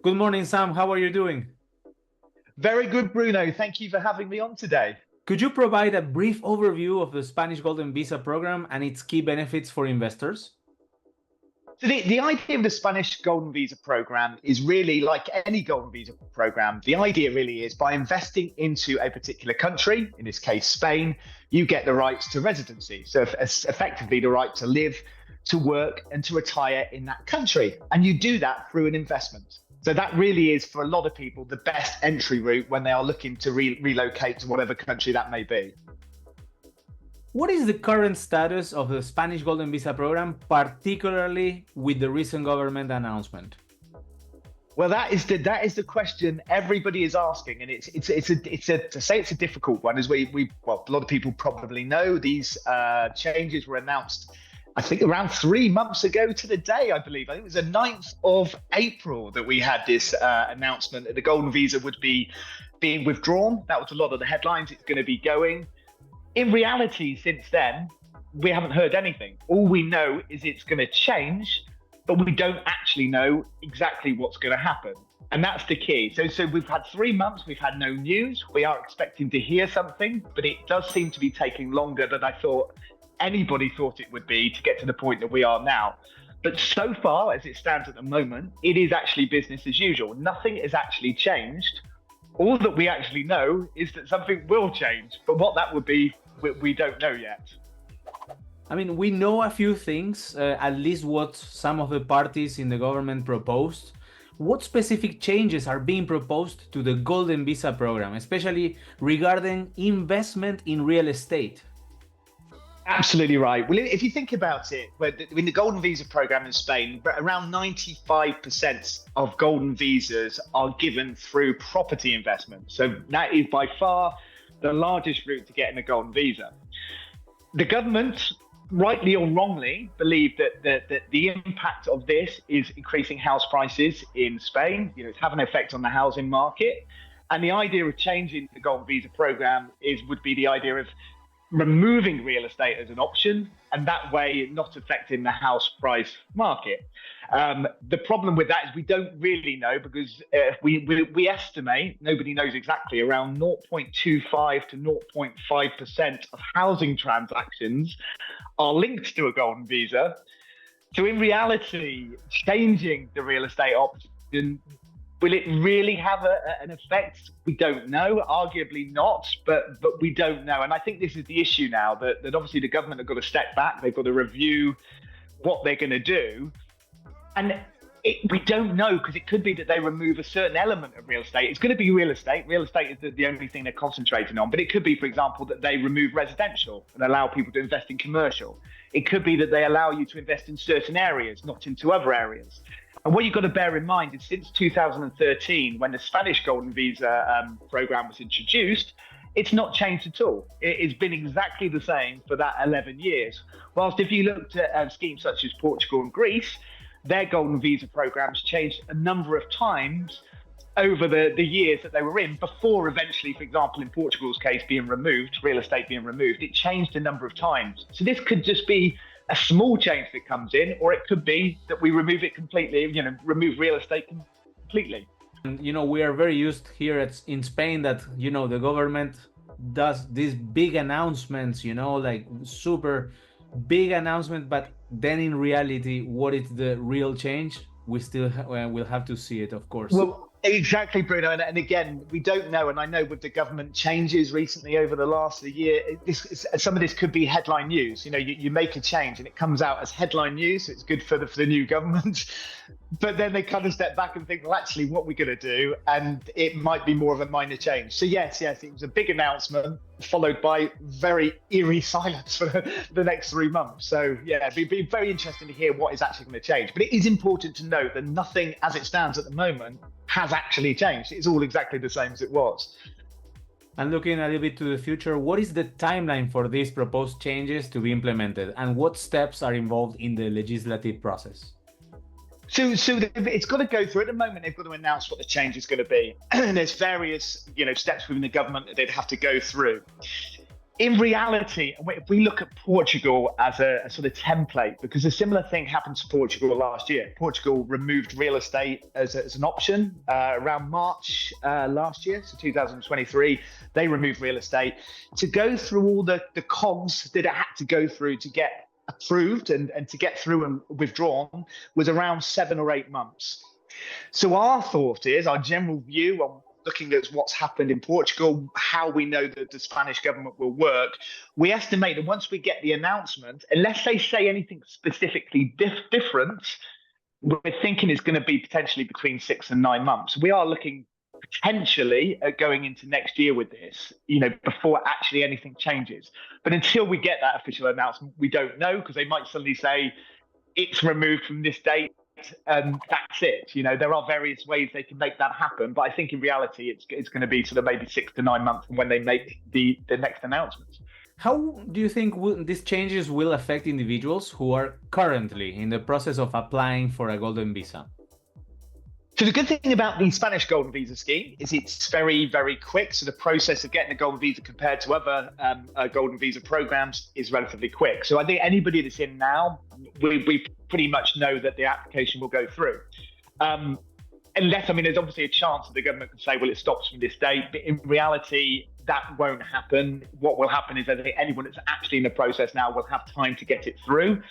Good morning, Sam. How are you doing? Very good, Bruno. Thank you for having me on today. Could you provide a brief overview of the Spanish Golden Visa program and its key benefits for investors? So the idea of the Spanish Golden Visa program is really like any Golden Visa program. The idea really is by investing into a particular country, in this case, Spain, you get the rights to residency. So effectively the right to live, to work and to retire in that country. And you do that through an investment. So that really is, for a lot of people, the best entry route when they are looking to relocate to whatever country that may be. What is the current status of the Spanish Golden Visa program, particularly with the recent government announcement? Well, that is the question everybody is asking, and it's a difficult one. As a lot of people probably know, these changes were announced, I think, around 3 months ago to the day, I believe. I think it was the 9th of April that we had this announcement that the Golden Visa would be being withdrawn. That was a lot of the headlines. It's going to be going. In reality, since then, we haven't heard anything. All we know is it's going to change, but we don't actually know exactly what's going to happen. And that's the key. So we've had 3 months, we've had no news. We are expecting to hear something, but it does seem to be taking longer than I thought anybody thought it would be to get to the point that we are now. But so far, as it stands at the moment, it is actually business as usual. Nothing has actually changed. All that we actually know is that something will change, but what that would be, we don't know yet. I mean, we know a few things, at least what some of the parties in the government proposed. What specific changes are being proposed to the Golden Visa program, especially regarding investment in real estate? Absolutely right. Well, if you think about it, in the Golden Visa program in Spain, around 95% of Golden Visas are given through property investment. So that is by far the largest route to getting a Golden Visa. The government, rightly or wrongly, believe that the impact of this is increasing house prices in Spain. It's having an effect on the housing market. And the idea of changing the Golden Visa program would be the idea of removing real estate as an option, and that way not affecting the house price market. The problem with that is we don't really know, because we estimate, nobody knows exactly, around 0.25 to 0.5% of housing transactions are linked to a Golden Visa. So in reality, changing the real estate option, will it really have an effect? We don't know, arguably not, but we don't know. And I think this is the issue now, that obviously the government have got to step back, they've got to review what they're going to do. And we don't know, because it could be that they remove a certain element of real estate. It's going to be real estate. Real estate is the only thing they're concentrating on. But it could be, for example, that they remove residential and allow people to invest in commercial. It could be that they allow you to invest in certain areas, not into other areas. And what you've got to bear in mind is, since 2013, when the Spanish Golden Visa program was introduced, it's not changed at all. It's been exactly the same for that 11 years. Whilst if you looked at schemes such as Portugal and Greece, their Golden Visa programs changed a number of times over the years that they were in, before eventually, for example, in Portugal's case, being removed, real estate being removed. It changed a number of times. So this could just be a small change that comes in, or it could be that we remove it completely, remove real estate completely. And, we are very used here in Spain that, the government does these big announcements, like super big announcement, but then in reality, what is the real change? We still will have to see it, of course. Well, exactly, Bruno. And again, we don't know. And I know with the government changes recently over the last year, some of this could be headline news. You make a change and it comes out as headline news. So it's good for the new government. But then they kind of step back and think, well, actually, what we're going to do, and it might be more of a minor change. So yes, it was a big announcement followed by very eerie silence for the next 3 months. So yeah, it'd be very interesting to hear what is actually going to change. But it is important to note that nothing as it stands at the moment has actually changed. It's all exactly the same as it was. And looking a little bit to the future, what is the timeline for these proposed changes to be implemented, and what steps are involved in the legislative process? So it's got to go through. At the moment, they've got to announce what the change is going to be. And there's various, steps within the government that they'd have to go through. In reality, if we look at Portugal as a sort of template, because a similar thing happened to Portugal last year. Portugal removed real estate as an option around March last year, so 2023. They removed real estate to go through all the cogs that it had to go through to get approved and to get through and withdrawn was around 7 or 8 months. So our thought is, our general view on looking at what's happened in Portugal, how we know that the Spanish government will work, we estimate that once we get the announcement, unless they say anything specifically different, we're thinking it's going to be potentially between 6 and 9 months. We are looking potentially at going into next year with this, before actually anything changes. But until we get that official announcement, we don't know, because they might suddenly say it's removed from this date and that's it. There are various ways they can make that happen, but I think in reality it's going to be sort of maybe 6 to 9 months from when they make the next announcements. How do you think these changes will affect individuals who are currently in the process of applying for a golden visa? So the good thing about the Spanish golden visa scheme is it's very, very quick. So the process of getting a golden visa compared to other golden visa programs is relatively quick. So I think anybody that's in now, we pretty much know that the application will go through. Unless, there's obviously a chance that the government can say, well, it stops from this date. But in reality, that won't happen. What will happen is I think anyone that's actually in the process now will have time to get it through.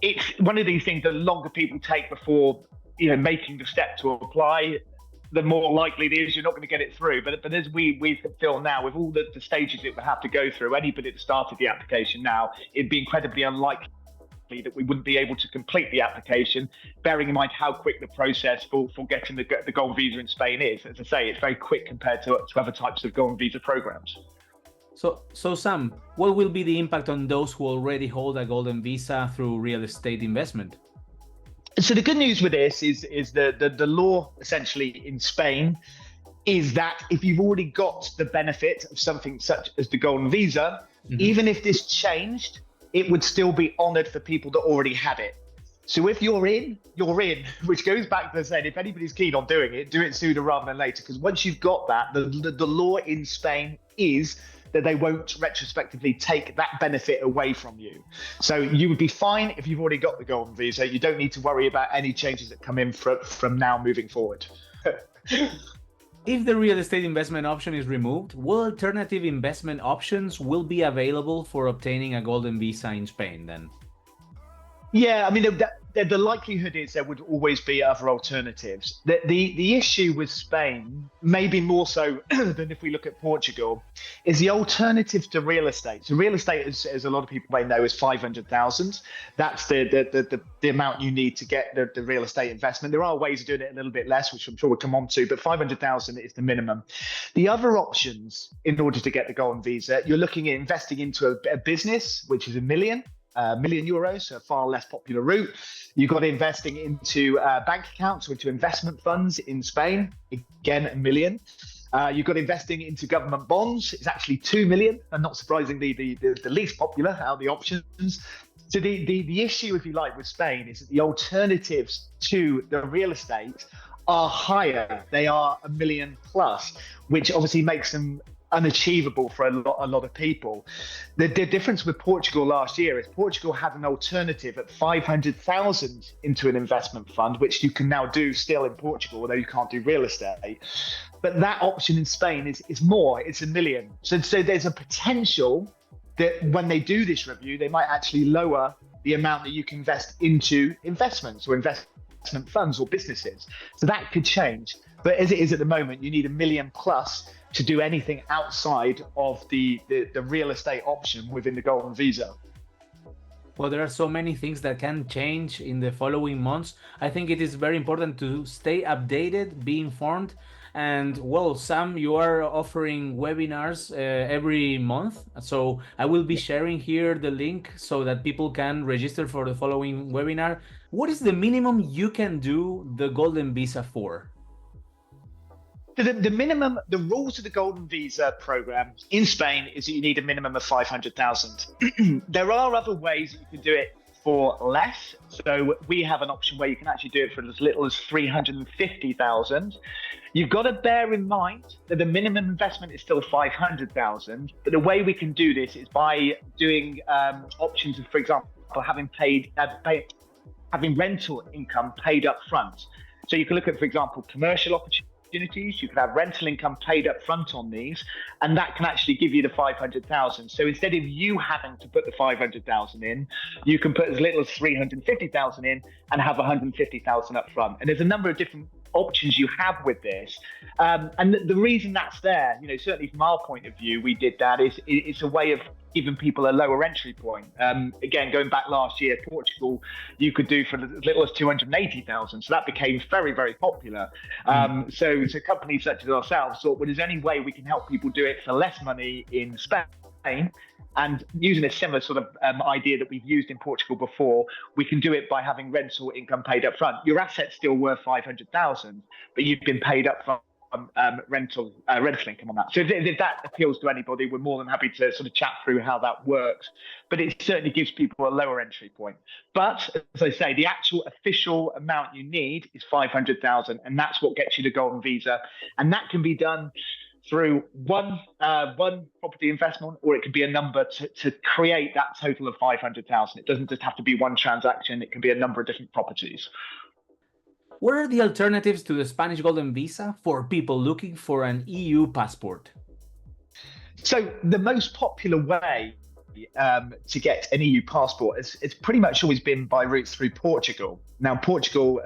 It's one of these things, the longer people take before making the step to apply, the more likely it is you're not going to get it through. But as we feel now, with all the stages it would have to go through, anybody that started the application now, it'd be incredibly unlikely that we wouldn't be able to complete the application, bearing in mind how quick the process for getting the golden visa in Spain is. As I say, it's very quick compared to other types of golden visa programs. So Sam, what will be the impact on those who already hold a golden visa through real estate investment? So the good news with this is the law essentially in Spain is that if you've already got the benefit of something such as the golden visa, even if this changed, it would still be honoured for people that already had it. So if you're in, which goes back to saying, if anybody's keen on doing it, do it sooner rather than later. Because once you've got that, the law in Spain is that they won't retrospectively take that benefit away from you. So you would be fine if you've already got the golden visa. You don't need to worry about any changes that come in from now moving forward. If the real estate investment option is removed, what alternative investment options will be available for obtaining a golden visa in Spain then? Yeah, the likelihood is there would always be other alternatives. The issue with Spain, maybe more so than if we look at Portugal, is the alternative to real estate. So real estate, as a lot of people may know, is 500,000. That's the amount you need to get the real estate investment. There are ways of doing it a little bit less, which I'm sure we'll come on to, but 500,000 is the minimum. The other options in order to get the golden visa, you're looking at investing into a business, which is €1 million, so a far less popular route. You've got investing into bank accounts or into investment funds in Spain, again, $1 million. You've got investing into government bonds. It's actually 2 million, and not surprisingly, the least popular out of the options. So the issue, if you like, with Spain is that the alternatives to the real estate are higher. They are $1 million plus, which obviously makes them unachievable for a lot of people. The difference with Portugal last year is Portugal had an alternative at 500,000 into an investment fund, which you can now do still in Portugal, although you can't do real estate. But that option in Spain is more, it's $1 million. So there's a potential that when they do this review, they might actually lower the amount that you can invest into investments or investment funds or businesses. So that could change. But as it is at the moment, you need $1 million plus to do anything outside of the real estate option within the golden visa. Well, there are so many things that can change in the following months. I think it is very important to stay updated, be informed. And well, Sam, you are offering webinars every month. So I will be sharing here the link so that people can register for the following webinar. What is the minimum you can do the golden visa for? The minimum, the rules of the golden visa program in Spain is that you need a minimum of 500,000. There are other ways that you can do it for less. So we have an option where you can actually do it for as little as 350,000. You've got to bear in mind that the minimum investment is still 500,000. But the way we can do this is by doing options of, for example, having rental income paid up front. So you can look at, for example, commercial opportunities. You can have rental income paid up front on these, and that can actually give you the 500,000. So instead of you having to put the 500,000 in, you can put as little as 350,000 in and have 150,000 up front. And there's a number of different options you have with this, and the reason that's there, certainly from our point of view, we did that is it's a way of giving people a lower entry point. Again, going back last year, Portugal, you could do for as little as 280,000. So that became very, very popular. So companies such as ourselves thought, well, there's any way we can help people do it for less money in Spain. And using a similar sort of idea that we've used in Portugal before, we can do it by having rental income paid up front. Your asset's still worth 500,000, but you've been paid up front rental income on that. So if that appeals to anybody, we're more than happy to sort of chat through how that works. But it certainly gives people a lower entry point. But as I say, the actual official amount you need is 500,000, and that's what gets you the golden visa. And that can be done through one property investment, or it could be a number to create that total of 500,000. It doesn't just have to be one transaction. It can be a number of different properties. What are the alternatives to the Spanish Golden Visa for people looking for an EU passport? So the most popular way to get an EU passport it's pretty much always been by routes through Portugal. Now, Portugal,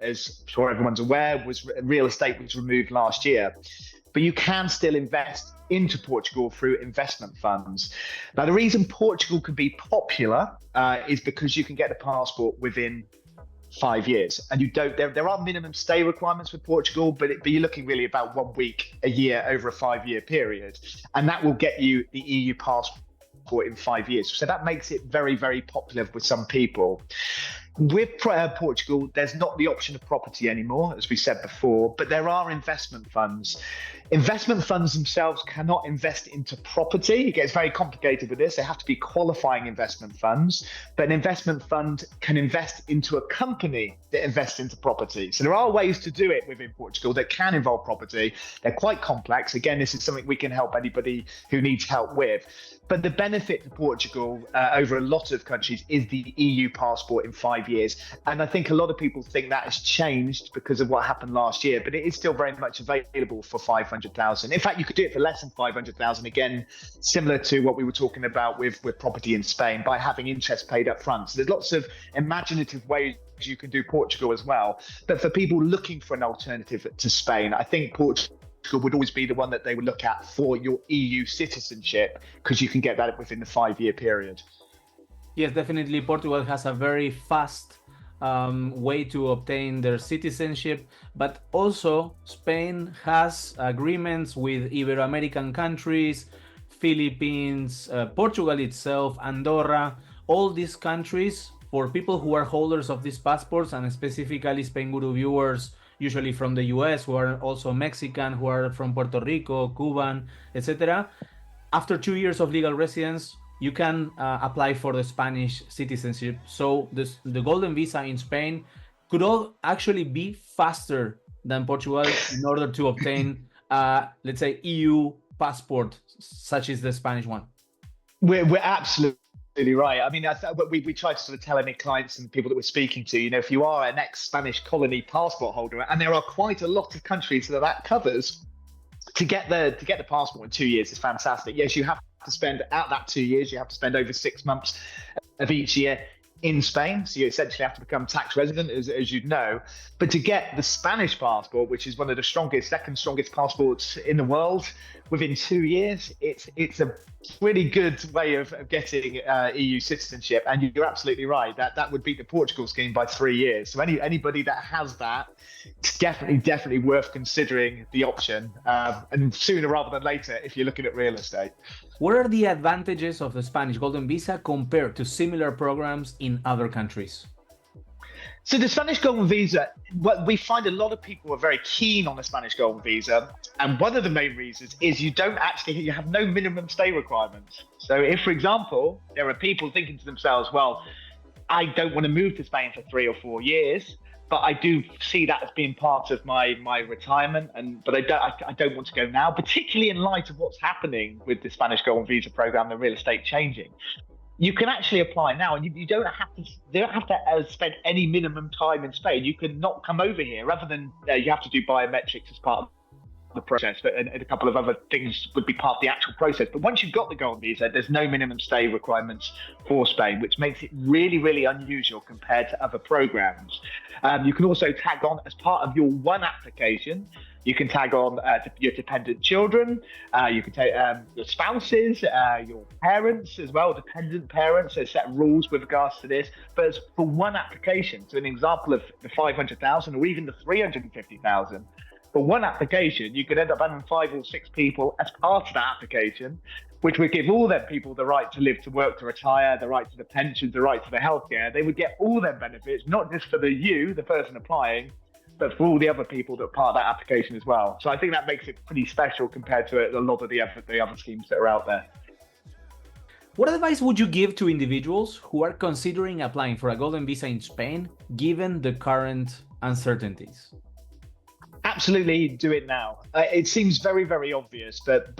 as I'm sure everyone's aware, real estate was removed last year. But you can still invest into Portugal through investment funds. Now, the reason Portugal can be popular is because you can get a passport within 5 years, and you don't. There are minimum stay requirements with Portugal, but you're looking really about 1 week a year over a 5-year period, and that will get you the EU passport in 5 years. So that makes it very, very popular with some people. With Portugal, there's not the option of property anymore, as we said before, but there are investment funds. Investment funds themselves cannot invest into property. It gets very complicated with this. They have to be qualifying investment funds, but an investment fund can invest into a company that invests into property. So there are ways to do it within Portugal that can involve property. They're quite complex. Again, this is something we can help anybody who needs help with. But the benefit to Portugal over a lot of countries is the EU passport in 5 years. And I think a lot of people think that has changed because of what happened last year, but it is still very much available for 500,000. In fact, you could do it for less than 500,000, again, similar to what we were talking about with property in Spain, by having interest paid up front. So there's lots of imaginative ways you can do Portugal as well. But for people looking for an alternative to Spain, I think Portugal would always be the one that they would look at for your EU citizenship, because you can get that within the 5-year period. Yes, definitely. Portugal has a very fast way to obtain their citizenship, but also Spain has agreements with Ibero-American countries, Philippines, Portugal itself, Andorra, all these countries. For people who are holders of these passports, and specifically Spainguru viewers, usually from the US, who are also Mexican, who are from Puerto Rico, Cuban, etc. After 2 years of legal residence, you can apply for the Spanish citizenship. So the Golden Visa in Spain could all actually be faster than Portugal in order to obtain, let's say, EU passport, such as the Spanish one. We're absolutely right. I mean, we try to sort of tell any clients and people that we're speaking to, if you are an ex-Spanish colony passport holder, and there are quite a lot of countries that covers, to get the passport in 2 years is fantastic. Yes, you have to spend out that 2 years. You have to spend over 6 months of each year in Spain. So you essentially have to become tax resident, as you'd know. But to get the Spanish passport, which is one of the second strongest passports in the world, within 2 years, it's a pretty good way of getting EU citizenship. And you're absolutely right, that would beat the Portugal scheme by 3 years. So anybody that has that, it's definitely worth considering the option, and sooner rather than later if you're looking at real estate. What are the advantages of the Spanish Golden Visa compared to similar programs in other countries? So the Spanish Golden Visa, what we find a lot of people are very keen on the Spanish Golden Visa, and one of the main reasons is you have no minimum stay requirements. So if, for example, there are people thinking to themselves, well, I don't want to move to Spain for 3 or 4 years, but I do see that as being part of my retirement. But I don't want to go now, particularly in light of what's happening with the Spanish Golden Visa program, the real estate changing. You can actually apply now, and you don't have to. They don't have to spend any minimum time in Spain. You can not come over here, rather than you have to do biometrics as part of the process, and a couple of other things would be part of the actual process. But once you've got the golden visa, there's no minimum stay requirements for Spain, which makes it really, really unusual compared to other programs. You can also tag on, as part of your one application, you can tag on your dependent children, you can take your spouses, your parents as well, dependent parents. There's set rules with regards to this, but it's for one application. So an example of the 500,000 or even the 350,000, for one application, you could end up having 5 or 6 people as part of that application, which would give all them people the right to live, to work, to retire, the right to the pensions, the right to the healthcare. They would get all their benefits, not just for the person applying, but for all the other people that are part of that application as well. So I think that makes it pretty special compared to a lot of the other schemes that are out there. What advice would you give to individuals who are considering applying for a golden visa in Spain, given the current uncertainties? Absolutely, do it now. It seems very, very obvious, but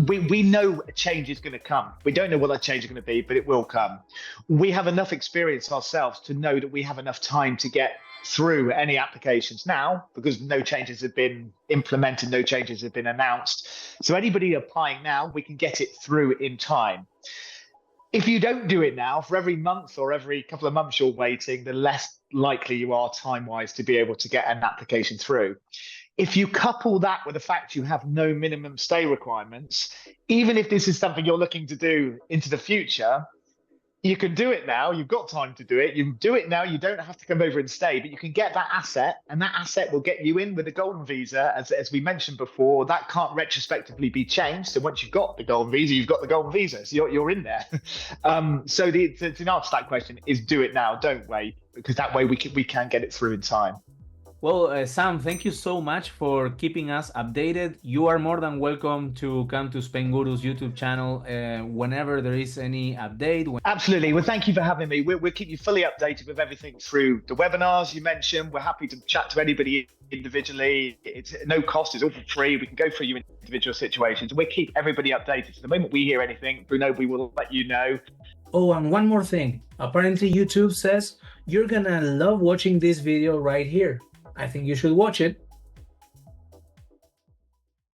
we know a change is going to come. We don't know what that change is going to be, but it will come. We have enough experience ourselves to know that we have enough time to get through any applications now, because no changes have been implemented, no changes have been announced. So anybody applying now, we can get it through in time. If you don't do it now, for every month or every couple of months you're waiting, the less likely you are time-wise to be able to get an application through. If you couple that with the fact you have no minimum stay requirements, even if this is something you're looking to do into the future, you can do it now. You've got time to do it. You do it now. You don't have to come over and stay, but you can get that asset, and that asset will get you in with a golden visa. As we mentioned before, that can't retrospectively be changed. So once you've got the golden visa, you've got the golden visa. So you're in there. So the answer to that question is do it now. Don't wait, because that way we can get it through in time. Well, Sam, thank you so much for keeping us updated. You are more than welcome to come to Spainguru's YouTube channel whenever there is any update. Absolutely. Well, thank you for having me. We'll keep you fully updated with everything through the webinars you mentioned. We're happy to chat to anybody individually. It's no cost. It's all for free. We can go through your individual situations. We'll keep everybody updated. So the moment we hear anything, Bruno, we will let you know. Oh, and one more thing. Apparently, YouTube says you're gonna love watching this video right here. I think you should watch it